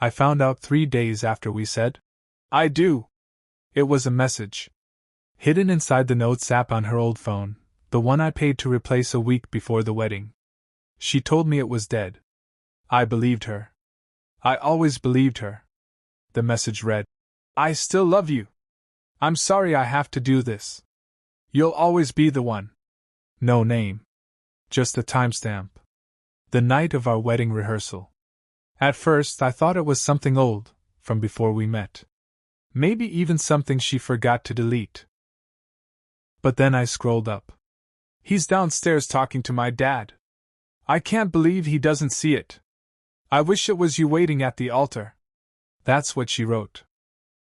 I found out 3 days after we said, "I do." It was a message. Hidden inside the notes app on her old phone, the one I paid to replace a week before the wedding. She told me it was dead. I believed her. I always believed her. The message read, "I still love you. I'm sorry I have to do this. You'll always be the one." No name. Just a timestamp. The night of our wedding rehearsal. At first I thought it was something old, from before we met. Maybe even something she forgot to delete. But then I scrolled up. "He's downstairs talking to my dad. I can't believe he doesn't see it. I wish it was you waiting at the altar." That's what she wrote.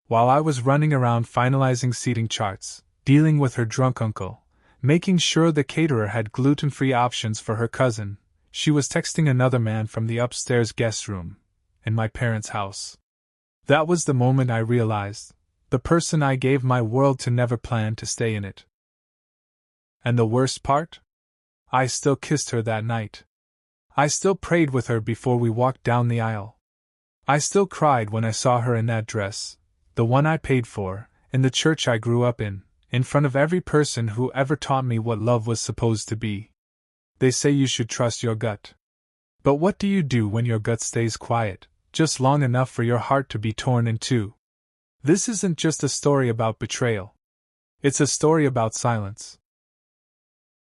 While I was running around finalizing seating charts, dealing with her drunk uncle, making sure the caterer had gluten-free options for her cousin, she was texting another man from the upstairs guest room, in my parents' house. That was the moment I realized, the person I gave my world to never planned to stay in it. And the worst part? I still kissed her that night. I still prayed with her before we walked down the aisle. I still cried when I saw her in that dress, the one I paid for, in the church I grew up in front of every person who ever taught me what love was supposed to be. They say you should trust your gut. But what do you do when your gut stays quiet, just long enough for your heart to be torn in two? This isn't just a story about betrayal. It's a story about silence.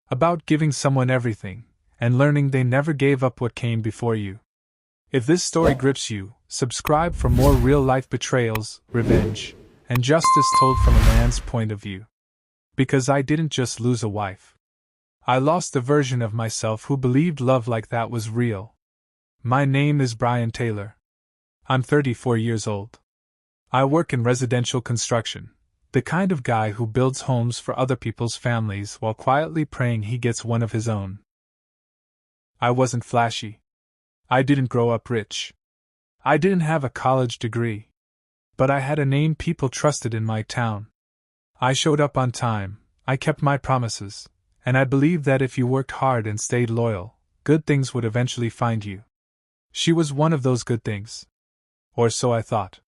About giving someone everything, and learning they never gave up what came before you. If this story grips you, subscribe for more real-life betrayals, revenge, and justice told from a man's point of view. Because I didn't just lose a wife. I lost a version of myself who believed love like that was real. My name is Brian Taylor. I'm 34 years old. I work in residential construction, the kind of guy who builds homes for other people's families while quietly praying he gets one of his own. I wasn't flashy. I didn't grow up rich. I didn't have a college degree. But I had a name people trusted in my town. I showed up on time, I kept my promises, and I believed that if you worked hard and stayed loyal, good things would eventually find you. She was one of those good things. Or so I thought.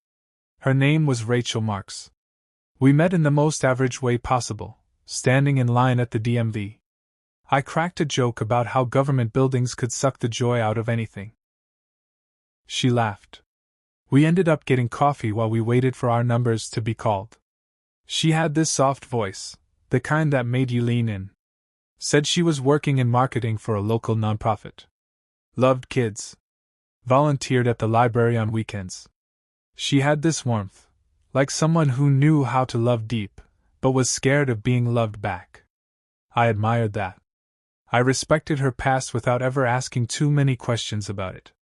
Her name was Rachel Marks. We met in the most average way possible, standing in line at the DMV. I cracked a joke about how government buildings could suck the joy out of anything. She laughed. We ended up getting coffee while we waited for our numbers to be called. She had this soft voice, the kind that made you lean in. Said she was working in marketing for a local nonprofit. Loved kids. Volunteered at the library on weekends. She had this warmth, like someone who knew how to love deep, but was scared of being loved back. I admired that. I respected her past without ever asking too many questions about it.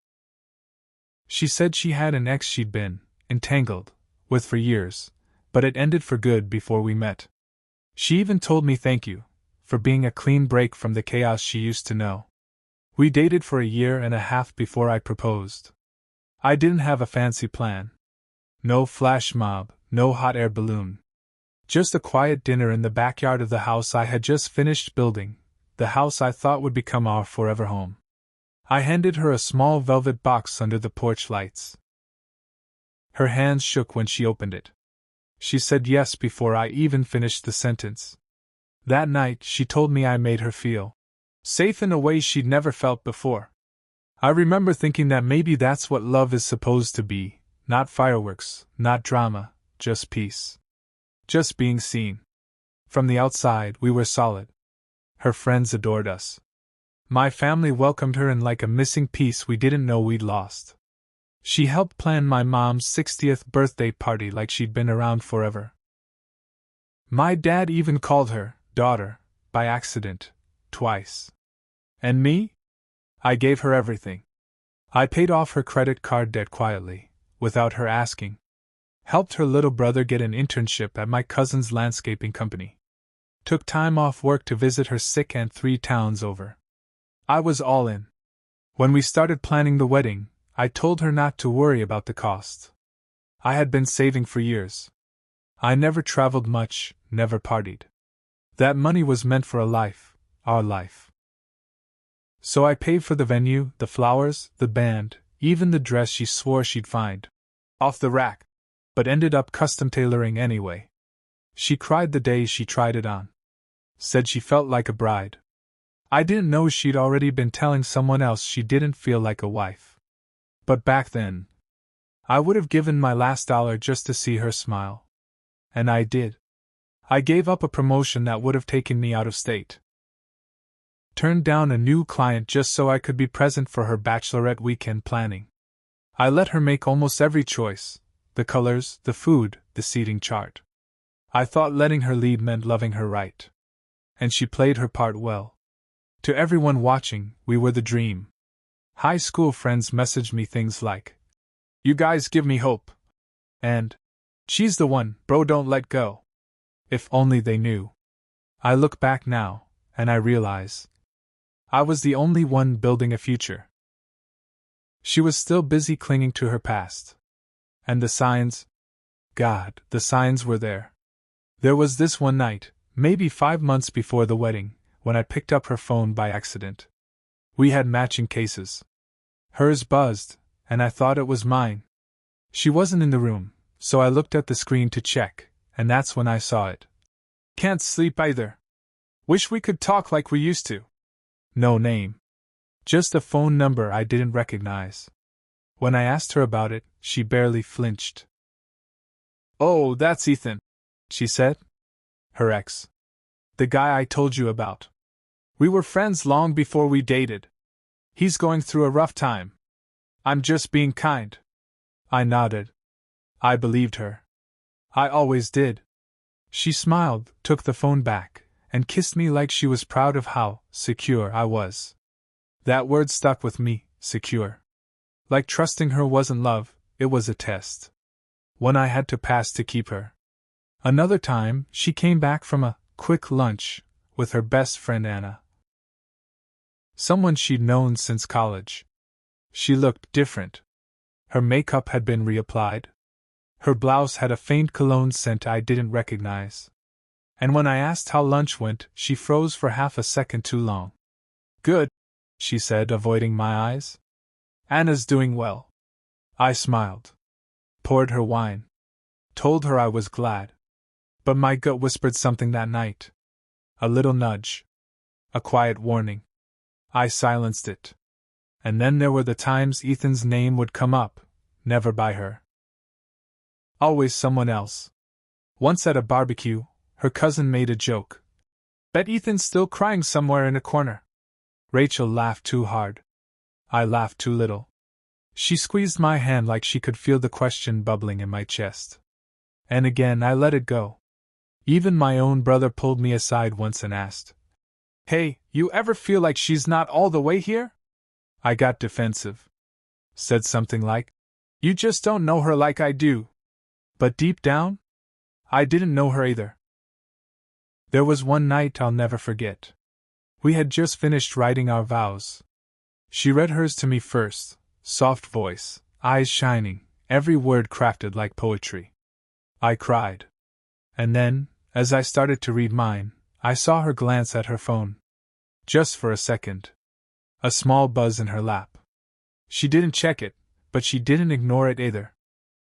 She said she had an ex she'd been entangled with for years, but it ended for good before we met. She even told me thank you for being a clean break from the chaos she used to know. We dated for a year and a half before I proposed. I didn't have a fancy plan. No flash mob, no hot air balloon. Just a quiet dinner in the backyard of the house I had just finished building, the house I thought would become our forever home. I handed her a small velvet box under the porch lights. Her hands shook when she opened it. She said yes before I even finished the sentence. That night, she told me I made her feel safe in a way she'd never felt before. I remember thinking that maybe that's what love is supposed to be, not fireworks, not drama, just peace. Just being seen. From the outside, we were solid. Her friends adored us. My family welcomed her in like a missing piece we didn't know we'd lost. She helped plan my mom's 60th birthday party like she'd been around forever. My dad even called her daughter by accident, twice. And me? I gave her everything. I paid off her credit card debt quietly, without her asking. Helped her little brother get an internship at my cousin's landscaping company. Took time off work to visit her sick aunt 3 towns over. I was all in. When we started planning the wedding, I told her not to worry about the cost. I had been saving for years. I never traveled much, never partied. That money was meant for a life, our life. So I paid for the venue, the flowers, the band, even the dress she swore she'd find off the rack, but ended up custom tailoring anyway. She cried the day she tried it on. Said she felt like a bride. I didn't know she'd already been telling someone else she didn't feel like a wife. But back then, I would have given my last dollar just to see her smile. And I did. I gave up a promotion that would have taken me out of state. Turned down a new client just so I could be present for her bachelorette weekend planning. I let her make almost every choice: the colors, the food, the seating chart. I thought letting her lead meant loving her right. And she played her part well. To everyone watching, we were the dream. High school friends messaged me things like, "You guys give me hope," and "She's the one, bro, don't let go." If only they knew. I look back now, and I realize I was the only one building a future. She was still busy clinging to her past. And the signs? God, the signs were there. There was this one night, maybe 5 months before the wedding, when I picked up her phone by accident. We had matching cases. Hers buzzed, and I thought it was mine. She wasn't in the room, so I looked at the screen to check, and that's when I saw it. "Can't sleep either. Wish we could talk like we used to." No name. Just a phone number I didn't recognize. When I asked her about it, she barely flinched. "Oh, that's Ethan," she said. "Her ex. The guy I told you about. We were friends long before we dated. He's going through a rough time. I'm just being kind." I nodded. I believed her. I always did. She smiled, took the phone back, and kissed me like she was proud of how secure I was. That word stuck with me, secure. Like trusting her wasn't love, it was a test. One I had to pass to keep her. Another time, she came back from a quick lunch with her best friend Anna. Someone she'd known since college. She looked different. Her makeup had been reapplied. Her blouse had a faint cologne scent I didn't recognize. And when I asked how lunch went, she froze for half a second too long. "Good," she said, avoiding my eyes. "Anna's doing well." I smiled. Poured her wine. Told her I was glad. But my gut whispered something that night. A little nudge. A quiet warning. I silenced it. And then there were the times Ethan's name would come up, never by her. Always someone else. Once at a barbecue, her cousin made a joke. "Bet Ethan's still crying somewhere in a corner." Rachel laughed too hard. I laughed too little. She squeezed my hand like she could feel the question bubbling in my chest. And again I let it go. Even my own brother pulled me aside once and asked, "Hey, you ever feel like she's not all the way here?" I got defensive. Said something like, "You just don't know her like I do." But deep down, I didn't know her either. There was one night I'll never forget. We had just finished writing our vows. She read hers to me first, soft voice, eyes shining, every word crafted like poetry. I cried. And then, as I started to read mine, I saw her glance at her phone. Just for a second. A small buzz in her lap. She didn't check it, but she didn't ignore it either.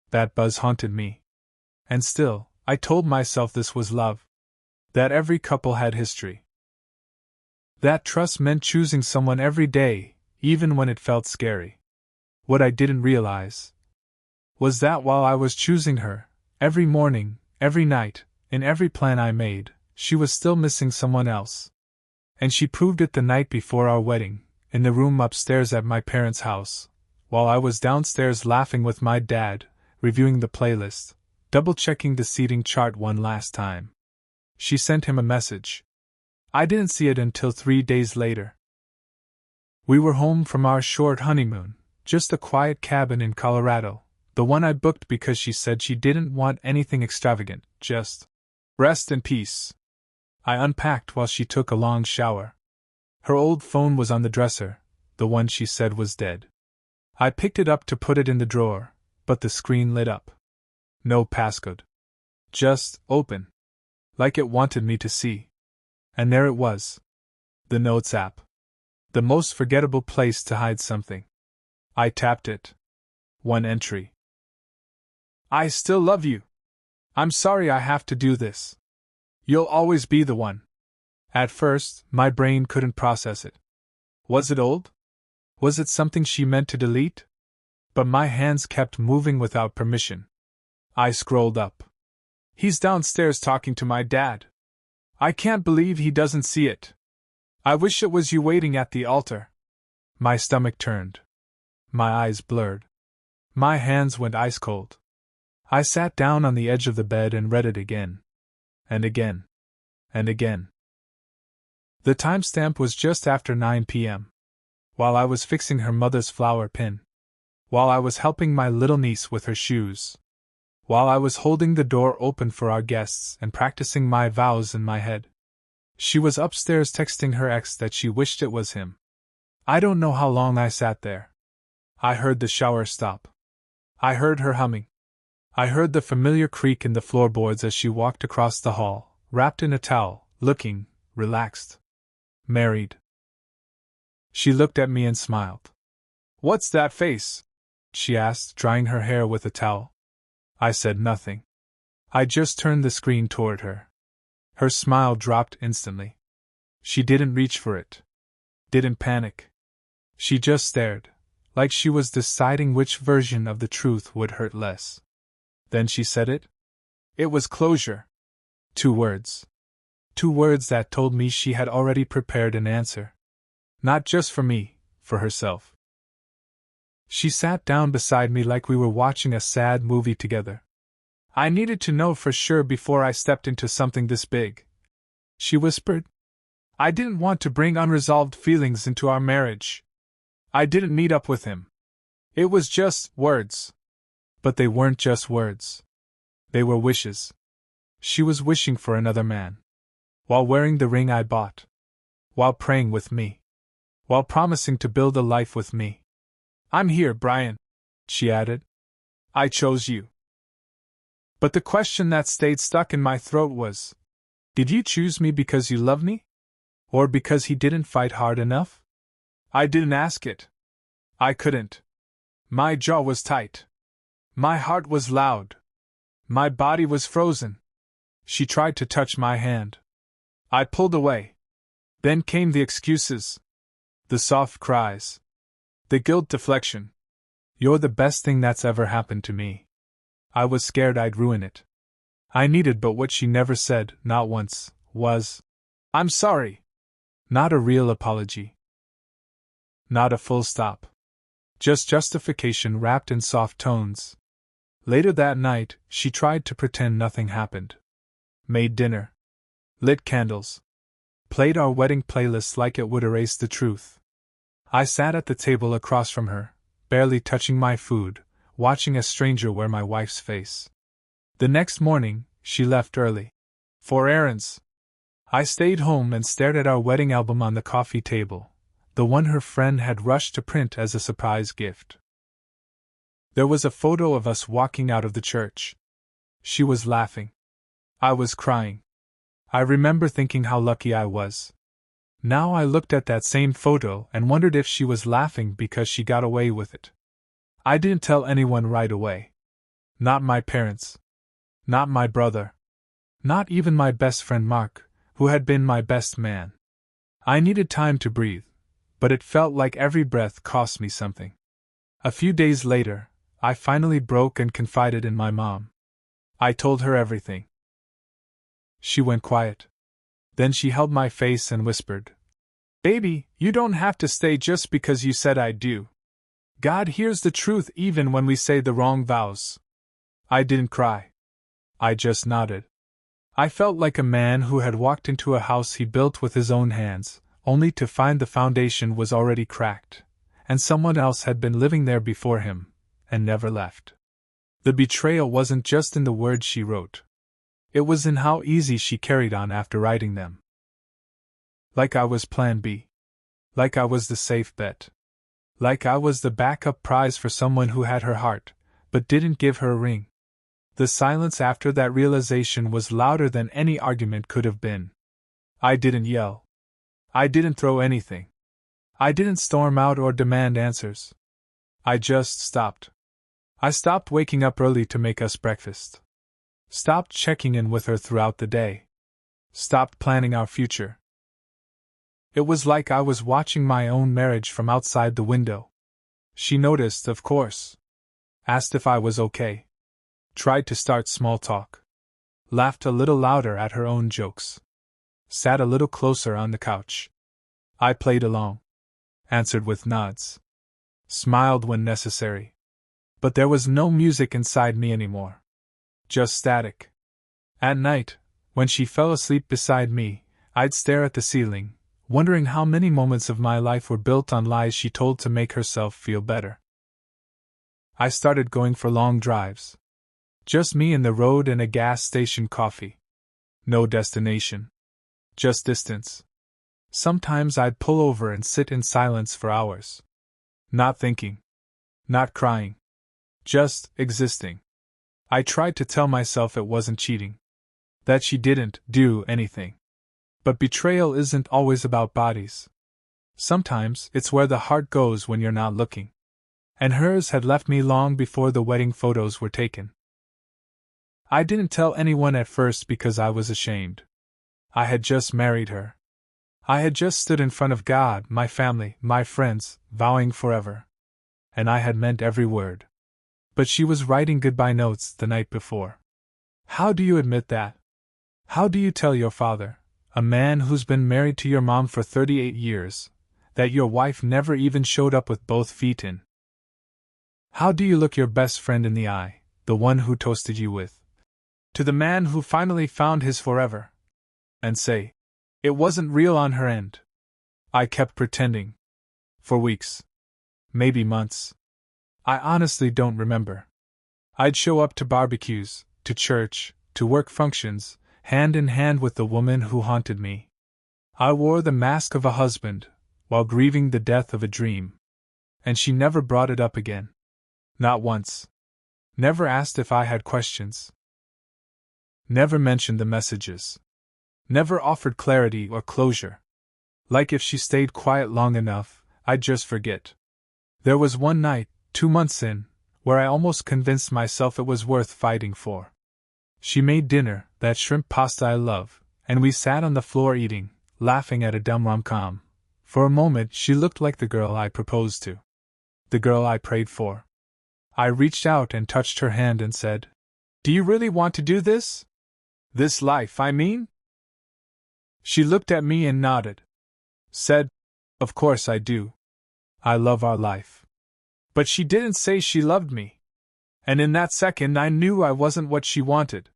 That buzz haunted me. And still, I told myself this was love. That every couple had history. That trust meant choosing someone every day, even when it felt scary. What I didn't realize was that while I was choosing her, every morning, every night, in every plan I made, she was still missing someone else. And she proved it the night before our wedding, in the room upstairs at my parents' house, while I was downstairs laughing with my dad, reviewing the playlist, double-checking the seating chart one last time. She sent him a message. I didn't see it until 3 days later. We were home from our short honeymoon, just a quiet cabin in Colorado, the one I booked because she said she didn't want anything extravagant, just rest and peace. I unpacked while she took a long shower. Her old phone was on the dresser, the one she said was dead. I picked it up to put it in the drawer, but the screen lit up. No passcode. Just open. Like it wanted me to see. And there it was. The Notes app. The most forgettable place to hide something. I tapped it. One entry. I still love you. I'm sorry I have to do this. You'll always be the one. At first, my brain couldn't process it. Was it old? Was it something she meant to delete? But my hands kept moving without permission. I scrolled up. He's downstairs talking to my dad. I can't believe he doesn't see it. I wish it was you waiting at the altar. My stomach turned. My eyes blurred. My hands went ice cold. I sat down on the edge of the bed and read it again. And again. And again. The timestamp was just after 9 p.m. While I was fixing her mother's flower pin. While I was helping my little niece with her shoes. While I was holding the door open for our guests and practicing my vows in my head. She was upstairs texting her ex that she wished it was him. I don't know how long I sat there. I heard the shower stop. I heard her humming. I heard the familiar creak in the floorboards as she walked across the hall, wrapped in a towel, looking relaxed. Married. She looked at me and smiled. What's that face? She asked, drying her hair with a towel. I said nothing. I just turned the screen toward her. Her smile dropped instantly. She didn't reach for it. Didn't panic. She just stared, like she was deciding which version of the truth would hurt less. Then she said it. It was closure. 2 words. 2 words that told me she had already prepared an answer. Not just for me, for herself. She sat down beside me like we were watching a sad movie together. I needed to know for sure before I stepped into something this big. She whispered. I didn't want to bring unresolved feelings into our marriage. I didn't meet up with him. It was just words. But they weren't just words. They were wishes. She was wishing for another man. While wearing the ring I bought. While praying with me. While promising to build a life with me. I'm here, Brian, she added. I chose you. But the question that stayed stuck in my throat was, did you choose me because you love me? Or because he didn't fight hard enough? I didn't ask it. I couldn't. My jaw was tight. My heart was loud. My body was frozen. She tried to touch my hand. I pulled away. Then came the excuses. The soft cries. The guilt deflection. You're the best thing that's ever happened to me. I was scared I'd ruin it. I needed but what she never said, not once, was, I'm sorry. Not a real apology. Not a full stop. Just justification wrapped in soft tones. Later that night, she tried to pretend nothing happened. Made dinner. Lit candles. Played our wedding playlist like it would erase the truth. I sat at the table across from her, barely touching my food, watching a stranger wear my wife's face. The next morning, she left early. For errands. I stayed home and stared at our wedding album on the coffee table, the one her friend had rushed to print as a surprise gift. There was a photo of us walking out of the church. She was laughing. I was crying. I remember thinking how lucky I was. Now I looked at that same photo and wondered if she was laughing because she got away with it. I didn't tell anyone right away. Not my parents. Not my brother. Not even my best friend Mark, who had been my best man. I needed time to breathe, but it felt like every breath cost me something. A few days later, I finally broke and confided in my mom. I told her everything. She went quiet. Then she held my face and whispered, Baby, you don't have to stay just because you said I do. God hears the truth even when we say the wrong vows. I didn't cry. I just nodded. I felt like a man who had walked into a house he built with his own hands, only to find the foundation was already cracked, and someone else had been living there before him, and never left. The betrayal wasn't just in the words she wrote. It was in how easy she carried on after writing them. Like I was Plan B. Like I was the safe bet. Like I was the backup prize for someone who had her heart, but didn't give her a ring. The silence after that realization was louder than any argument could have been. I didn't yell. I didn't throw anything. I didn't storm out or demand answers. I just stopped. I stopped waking up early to make us breakfast. Stopped checking in with her throughout the day. Stopped planning our future. It was like I was watching my own marriage from outside the window. She noticed, of course. Asked if I was okay. Tried to start small talk. Laughed a little louder at her own jokes. Sat a little closer on the couch. I played along. Answered with nods. Smiled when necessary. But there was no music inside me anymore. Just static. At night, when she fell asleep beside me, I'd stare at the ceiling, wondering how many moments of my life were built on lies she told to make herself feel better. I started going for long drives. Just me and the road and a gas station coffee. No destination. Just distance. Sometimes I'd pull over and sit in silence for hours. Not thinking. Not crying. Just existing. I tried to tell myself it wasn't cheating. That she didn't do anything. But betrayal isn't always about bodies. Sometimes it's where the heart goes when you're not looking. And hers had left me long before the wedding photos were taken. I didn't tell anyone at first because I was ashamed. I had just married her. I had just stood in front of God, my family, my friends, vowing forever. And I had meant every word. But she was writing goodbye notes the night before. How do you admit that? How do you tell your father, a man who's been married to your mom for 38 years, that your wife never even showed up with both feet in? How do you look your best friend in the eye, the one who toasted you with, to the man who finally found his forever, and say, it wasn't real on her end? I kept pretending. For weeks. Maybe months. I honestly don't remember. I'd show up to barbecues, to church, to work functions, hand in hand with the woman who haunted me. I wore the mask of a husband, while grieving the death of a dream. And she never brought it up again. Not once. Never asked if I had questions. Never mentioned the messages. Never offered clarity or closure. Like if she stayed quiet long enough, I'd just forget. There was one night, 2 months in, where I almost convinced myself it was worth fighting for. She made dinner, that shrimp pasta I love, and we sat on the floor eating, laughing at a dumb rom-com. For a moment she looked like the girl I proposed to. The girl I prayed for. I reached out and touched her hand and said, "Do you really want to do this? This life, I mean?" She looked at me and nodded. Said, "Of course I do. I love our life." But she didn't say she loved me. And in that second I knew I wasn't what she wanted.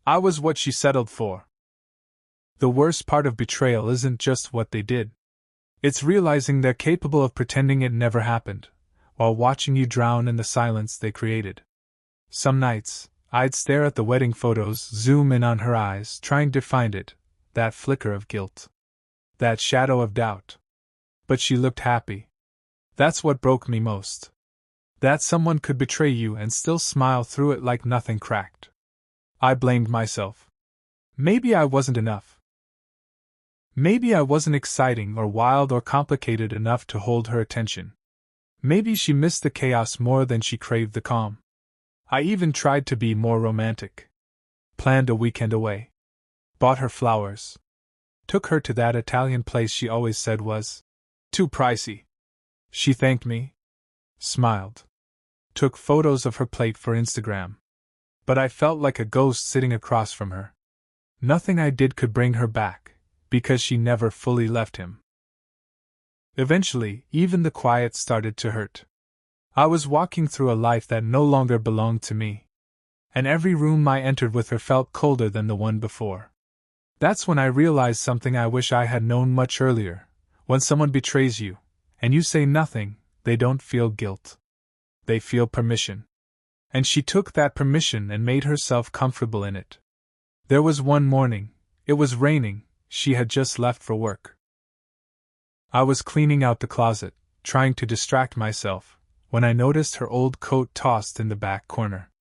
I was what she settled for. The worst part of betrayal isn't just what they did. It's realizing they're capable of pretending it never happened, while watching you drown in the silence they created. Some nights, I'd stare at the wedding photos, zoom in on her eyes, trying to find it, that flicker of guilt. That shadow of doubt. But she looked happy. That's what broke me most. That someone could betray you and still smile through it like nothing cracked. I blamed myself. Maybe I wasn't enough. Maybe I wasn't exciting or wild or complicated enough to hold her attention. Maybe she missed the chaos more than she craved the calm. I even tried to be more romantic. Planned a weekend away. Bought her flowers. Took her to that Italian place she always said was too pricey. She thanked me. Smiled. Took photos of her plate for Instagram. But I felt like a ghost sitting across from her. Nothing I did could bring her back, because she never fully left him. Eventually, even the quiet started to hurt. I was walking through a life that no longer belonged to me. And every room I entered with her felt colder than the one before. That's when I realized something I wish I had known much earlier. When someone betrays you, and you say nothing, they don't feel guilt. They feel permission. And she took that permission and made herself comfortable in it. There was one morning, it was raining, she had just left for work. I was cleaning out the closet, trying to distract myself, when I noticed her old coat tossed in the back corner.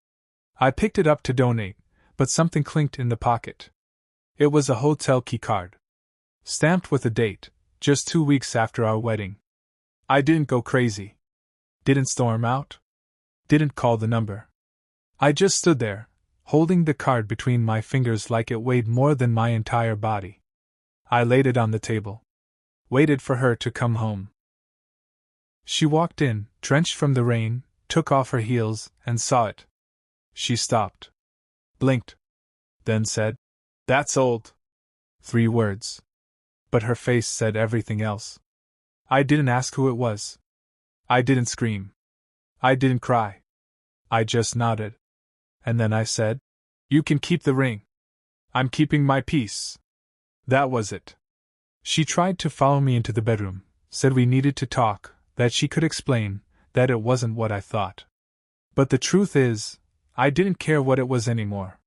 I picked it up to donate, but something clinked in the pocket. It was a hotel key card. Stamped with a date, just 2 weeks after our wedding. I didn't go crazy. Didn't storm out. Didn't call the number. I just stood there, holding the card between my fingers like it weighed more than my entire body. I laid it on the table. Waited for her to come home. She walked in, drenched from the rain, took off her heels, and saw it. She stopped. Blinked. Then said, "That's old." 3 words. But her face said everything else. I didn't ask who it was. I didn't scream. I didn't cry. I just nodded. And then I said, "You can keep the ring. I'm keeping my peace." That was it. She tried to follow me into the bedroom, said we needed to talk, that she could explain, that it wasn't what I thought. But the truth is, I didn't care what it was anymore.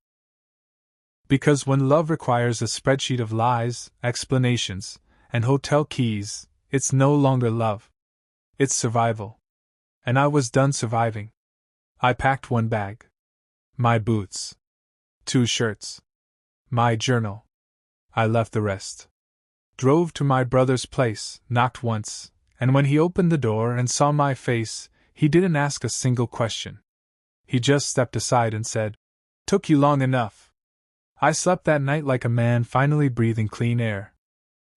Because when love requires a spreadsheet of lies, explanations, and hotel keys, it's no longer love. It's survival. And I was done surviving. I packed 1 bag. My boots. 2 shirts. My journal. I left the rest. Drove to my brother's place, knocked once, and when he opened the door and saw my face, he didn't ask a single question. He just stepped aside and said, "Took you long enough." I slept that night like a man finally breathing clean air.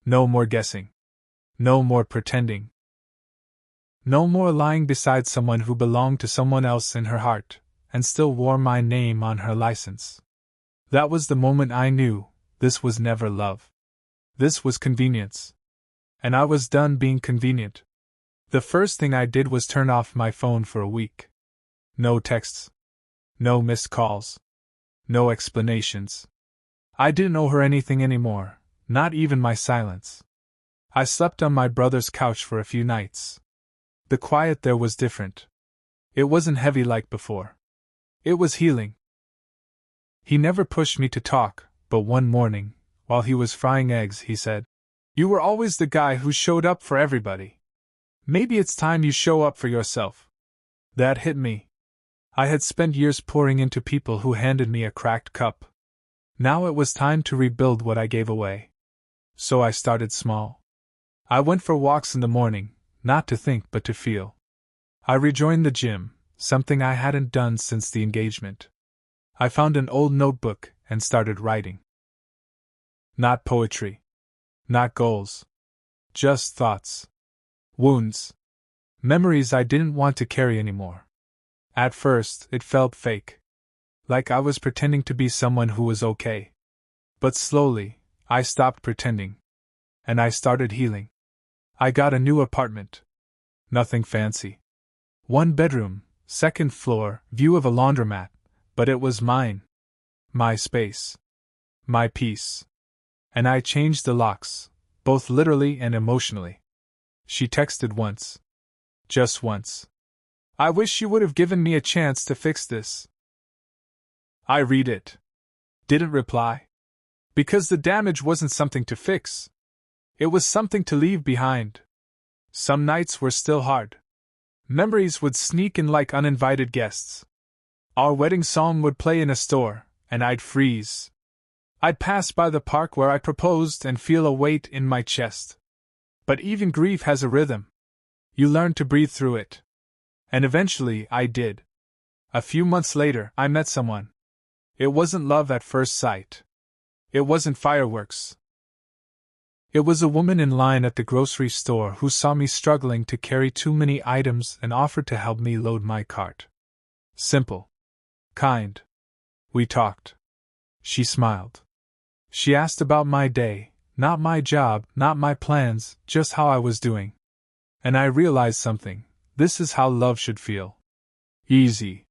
No more guessing. No more pretending. No more lying beside someone who belonged to someone else in her heart, and still wore my name on her license. That was the moment I knew, this was never love. This was convenience. And I was done being convenient. The first thing I did was turn off my phone for a week. No texts. No missed calls. No explanations. I didn't owe her anything anymore, not even my silence. I slept on my brother's couch for a few nights. The quiet there was different. It wasn't heavy like before. It was healing. He never pushed me to talk, but one morning, while he was frying eggs, he said, "You were always the guy who showed up for everybody. Maybe it's time you show up for yourself." That hit me. I had spent years pouring into people who handed me a cracked cup. Now it was time to rebuild what I gave away. So I started small. I went for walks in the morning, not to think but to feel. I rejoined the gym, something I hadn't done since the engagement. I found an old notebook and started writing. Not poetry. Not goals. Just thoughts. Wounds. Memories I didn't want to carry anymore. At first, it felt fake. Like I was pretending to be someone who was okay. But slowly, I stopped pretending. And I started healing. I got a new apartment. Nothing fancy. 1 bedroom, 2nd floor, view of a laundromat, but it was mine. My space. My peace. And I changed the locks, both literally and emotionally. She texted once. Just once. "I wish you would have given me a chance to fix this." I read it. Didn't reply. Because the damage wasn't something to fix. It was something to leave behind. Some nights were still hard. Memories would sneak in like uninvited guests. Our wedding song would play in a store, and I'd freeze. I'd pass by the park where I proposed and feel a weight in my chest. But even grief has a rhythm. You learn to breathe through it. And eventually, I did. A few months later, I met someone. It wasn't love at first sight. It wasn't fireworks. It was a woman in line at the grocery store who saw me struggling to carry too many items and offered to help me load my cart. Simple. Kind. We talked. She smiled. She asked about my day, not my job, not my plans, just how I was doing. And I realized something. This is how love should feel. Easy.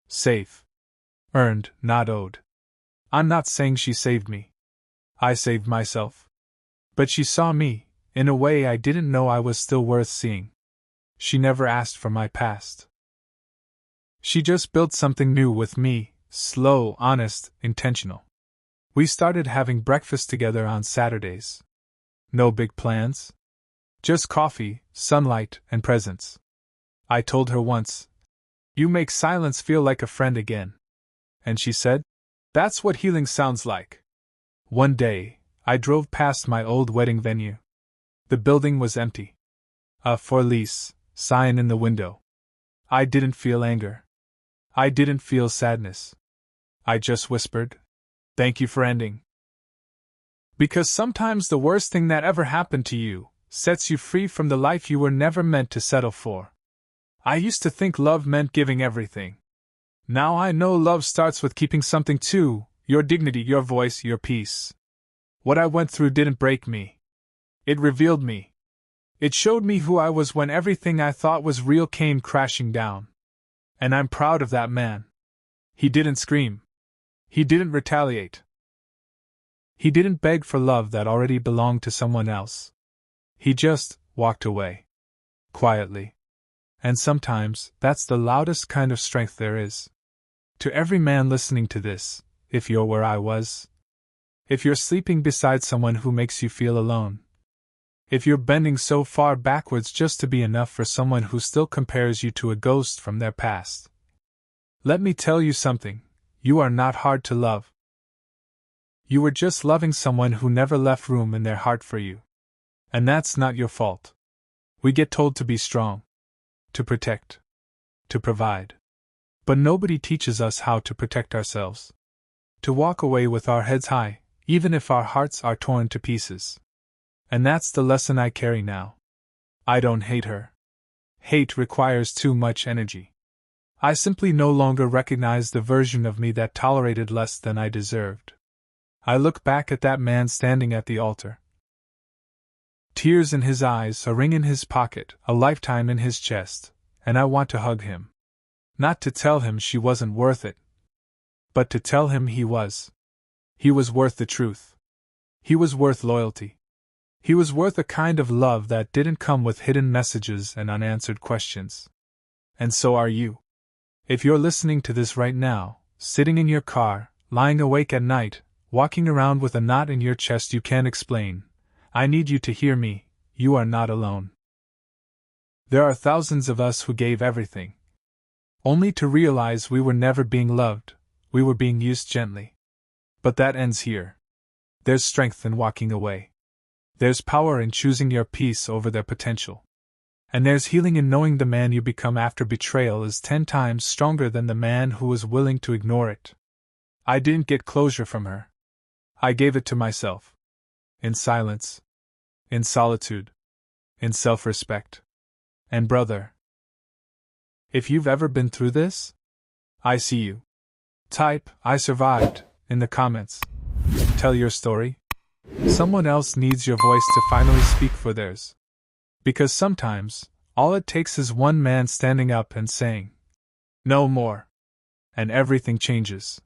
Safe. Earned, not owed. I'm not saying she saved me. I saved myself. But she saw me, in a way I didn't know I was still worth seeing. She never asked for my past. She just built something new with me, slow, honest, intentional. We started having breakfast together on Saturdays. No big plans. Just coffee, sunlight, and presents. I told her once, "You make silence feel like a friend again." And she said, "That's what healing sounds like." One day, I drove past my old wedding venue. The building was empty. A "for lease" sign in the window. I didn't feel anger. I didn't feel sadness. I just whispered, "Thank you for ending." Because sometimes the worst thing that ever happened to you sets you free from the life you were never meant to settle for. I used to think love meant giving everything. Now I know love starts with keeping something too: your dignity, your voice, your peace. What I went through didn't break me. It revealed me. It showed me who I was when everything I thought was real came crashing down. And I'm proud of that man. He didn't scream. He didn't retaliate. He didn't beg for love that already belonged to someone else. He just walked away. Quietly. And sometimes, that's the loudest kind of strength there is. To every man listening to this, if you're where I was, if you're sleeping beside someone who makes you feel alone, if you're bending so far backwards just to be enough for someone who still compares you to a ghost from their past, let me tell you something: you are not hard to love. You were just loving someone who never left room in their heart for you. And that's not your fault. We get told to be strong, to protect, to provide. But nobody teaches us how to protect ourselves. To walk away with our heads high, even if our hearts are torn to pieces. And that's the lesson I carry now. I don't hate her. Hate requires too much energy. I simply no longer recognize the version of me that tolerated less than I deserved. I look back at that man standing at the altar. Tears in his eyes, a ring in his pocket, a lifetime in his chest, and I want to hug him. Not to tell him she wasn't worth it, but to tell him he was. He was worth the truth. He was worth loyalty. He was worth a kind of love that didn't come with hidden messages and unanswered questions. And so are you. If you're listening to this right now, sitting in your car, lying awake at night, walking around with a knot in your chest you can't explain, I need you to hear me: you are not alone. There are thousands of us who gave everything, only to realize we were never being loved, we were being used gently. But that ends here. There's strength in walking away. There's power in choosing your peace over their potential. And there's healing in knowing the man you become after betrayal is 10 times stronger than the man who was willing to ignore it. I didn't get closure from her. I gave it to myself. In silence. In solitude. In self-respect. And brother, if you've ever been through this, I see you. Type "I survived" in the comments. Tell your story. Someone else needs your voice to finally speak for theirs. Because sometimes, all it takes is one man standing up and saying, "No more." And everything changes.